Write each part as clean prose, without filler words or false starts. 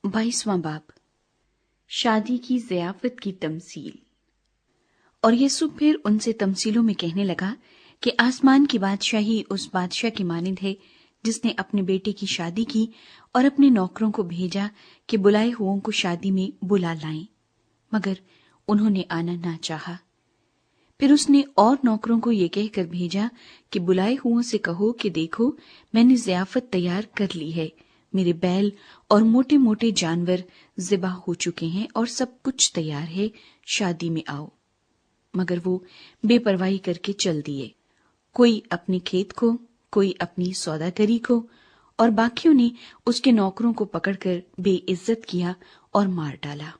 22वां बाब, शादी की ज़ियाफ़त की तमसील। और यीशु फिर उनसे तमसीलों में कहने लगा कि आसमान की बादशाही उस बादशाह की मानिंद है जिसने अपने बेटे की शादी की और अपने नौकरों को भेजा कि बुलाए हुओं को शादी में बुला लाएं, मगर उन्होंने आना ना चाहा। फिर उसने और नौकरों को ये कहकर भेजा कि बुलाए हुओं से कहो कि देखो, मैंने ज़ियाफ़त तैयार कर ली है, मेरे बैल और मोटे मोटे जानवर ज़िबा हो चुके हैं और सब कुछ तैयार है, शादी में आओ। मगर वो बेपरवाही करके चल दिए, कोई अपने खेत को, कोई अपनी सौदागरी को, और बाकियों ने उसके नौकरों को पकड़कर बेइज्जत किया और मार डाला।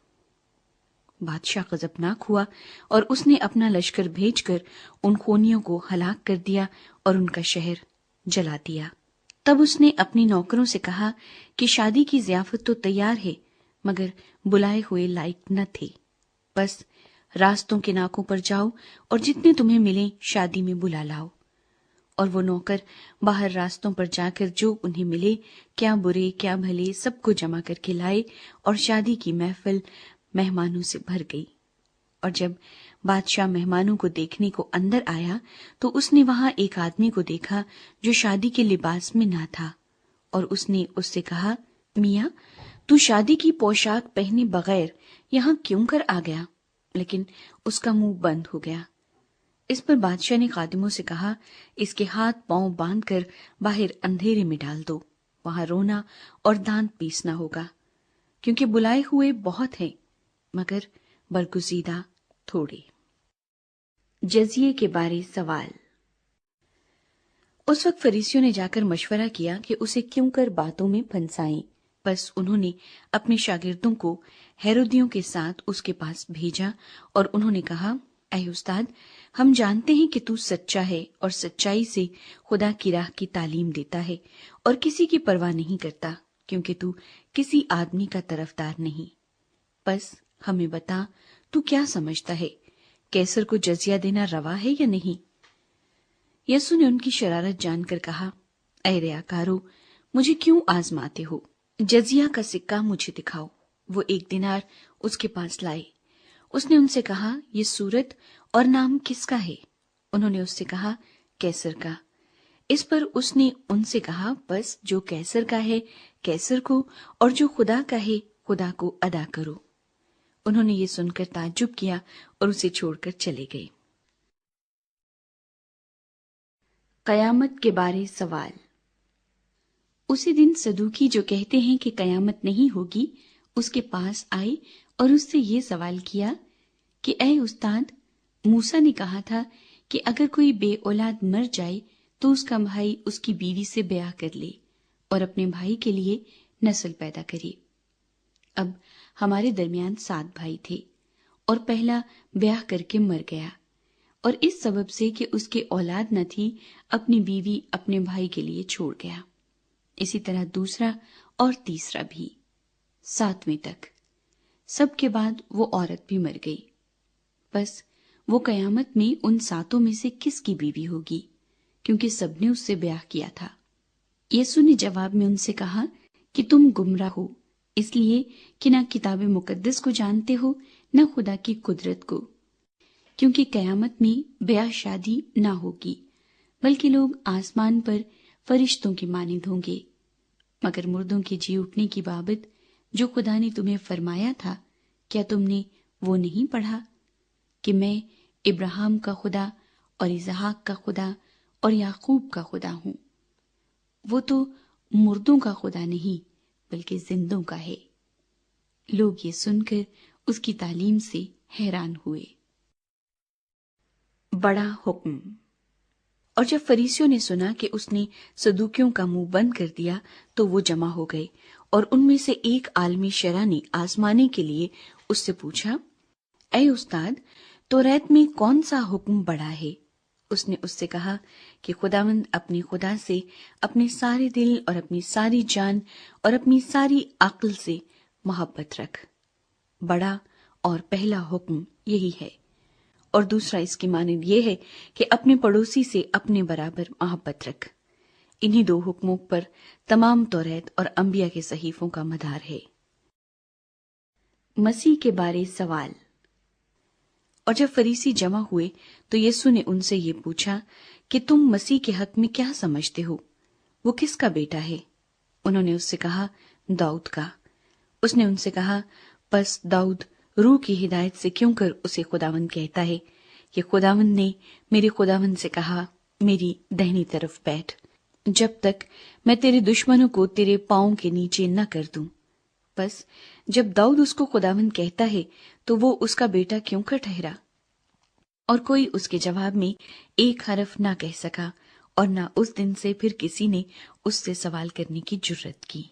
बादशाह गजबनाक हुआ और उसने अपना लश्कर भेजकर उन खूनियों को हलाक कर दिया और उनका शहर जला दिया। तब उसने अपने नौकरों से कहा कि शादी की ज़ियाफ़त तो तैयार है, मगर बुलाए हुए लायक न थे। बस रास्तों के नाकों पर जाओ और जितने तुम्हें मिले शादी में बुला लाओ। और वो नौकर बाहर रास्तों पर जाकर जो उन्हें मिले, क्या बुरे क्या भले, सबको जमा करके लाए और शादी की महफिल मेहमानों से भर गई। और जब बादशाह मेहमानों को देखने को अंदर आया तो उसने वहां एक आदमी को देखा जो शादी के लिबास में ना था, और उसने उससे कहा, मियां, तू शादी की पोशाक पहने बगैर यहाँ क्यों कर आ गया? लेकिन उसका मुंह बंद हो गया। इस पर बादशाह ने खादिमों से कहा, इसके हाथ पांव बांधकर बाहर अंधेरे में डाल दो, वहां रोना और दांत पीसना होगा, क्योंकि बुलाए हुए बहुत हैं, मगर बरगुज़ीदा थोड़े। जजिये के बारे सवाल। उस वक्त फरीसियों ने जाकर मशवरा किया कि उसे क्यों कर बातों में फंसाएं। बस उन्होंने अपने शागिर्दों को हेरोदियों के साथ उसके पास भेजा और उन्होंने कहा, ऐ उस्ताद, हम जानते हैं कि तू सच्चा है और सच्चाई से खुदा की राह की तालीम देता है और किसी की परवाह नहीं करता, क्योंकि तू किसी आदमी का तरफदार नहीं। बस हमें बता, तू क्या समझता है, कैसर को जजिया देना रवा है या नहीं? यीशु ने उनकी शरारत जानकर कहा, ऐ रियाकारो, मुझे क्यों आजमाते हो? जजिया का सिक्का मुझे दिखाओ। वो 1 दिनार उसके पास लाए। उसने उनसे कहा, ये सूरत और नाम किसका है? उन्होंने उससे कहा, कैसर का। इस पर उसने उनसे कहा, बस जो कैसर का है कैसर को, और जो खुदा का है खुदा को अदा करो। उन्होंने ये सुनकर ताज्जुब किया और उसे छोड़कर चले गए। कयामत के बारे सवाल। उसी दिन सदूकी जो कहते हैं कि कयामत नहीं होगी, उसके पास आए और उससे ये सवाल किया कि ऐ उस्ताद, मूसा ने कहा था कि अगर कोई बेऔलाद मर जाए तो उसका भाई उसकी बीवी से ब्याह कर ले और अपने भाई के लिए नस्ल पैदा करे। अब हमारे दरमियान 7 भाई थे और पहला ब्याह करके मर गया, और इस सबब से कि उसके औलाद न थी, अपनी बीवी अपने भाई के लिए छोड़ गया। इसी तरह दूसरा और तीसरा भी, 7वें तक। सबके बाद वो औरत भी मर गई। बस वो कयामत में उन 7 में से किसकी बीवी होगी, क्योंकि सबने उससे ब्याह किया था। यीशु ने जवाब में उनसे कहा कि तुम गुमराह हो, इसलिए कि न किताब मुकद्दस को जानते हो न खुदा की कुदरत को। क्योंकि कयामत में ब्याह शादी ना होगी, बल्कि लोग आसमान पर फरिश्तों की मानिंद होंगे। मगर मुर्दों के जी उठने की बाबत जो खुदा ने तुम्हें फरमाया था, क्या तुमने वो नहीं पढ़ा कि मैं इब्राहिम का खुदा और इसहाक का खुदा और याकूब का खुदा हूं? वो तो मुर्दों का खुदा नहीं बल्कि जिंदों का है। लोग ये सुनकर उसकी तालीम से हैरान हुए। बड़ा हुक्म। और जब फरीसियों ने सुना कि उसने सदूकियों का मुंह बंद कर दिया तो वो जमा हो गए, और उनमें से एक आलमी शरा ने आजमाने के लिए उससे पूछा, ऐ उस्ताद, तौरात में कौन सा हुक्म बड़ा है? उसने उससे कहा कि खुदावंद अपने खुदा से अपने सारे दिल और अपनी सारी जान और अपनी सारी अक्ल से मोहब्बत रख। बड़ा और पहला हुक्म यही है, और दूसरा इसकी मानिंद ये है कि अपने पड़ोसी से अपने बराबर मोहब्बत रख। इन्हीं 2 हुक्मों पर तमाम तौरात और अंबिया के सहीफों का मदार है। مسیح کے بارے سوال۔ اور جب فریسی جمع ہوئے تو یسوع نے ان سے یہ پوچھا کہ تم مسیح کے حق میں کیا سمجھتے ہو؟ وہ کس کا بیٹا ہے؟ انہوں نے اس سے کہا، داؤد کا۔ اس نے ان سے کہا، پس داؤد روح کی ہدایت سے کیوں کر اسے خداوند کہتا ہے کہ خداوند نے میرے خداوند سے کہا، میری دہنی طرف بیٹھ، جب تک میں تیرے دشمنوں کو تیرے پاؤں کے نیچے نہ کر دوں۔ بس جب داؤد اس کو خداوند کہتا ہے تو وہ اس کا بیٹا کیوں کر ٹھہرا؟ اور کوئی اس کے جواب میں ایک حرف نہ کہہ سکا، اور نہ اس دن سے پھر کسی نے اس سے سوال کرنے کی جرت کی۔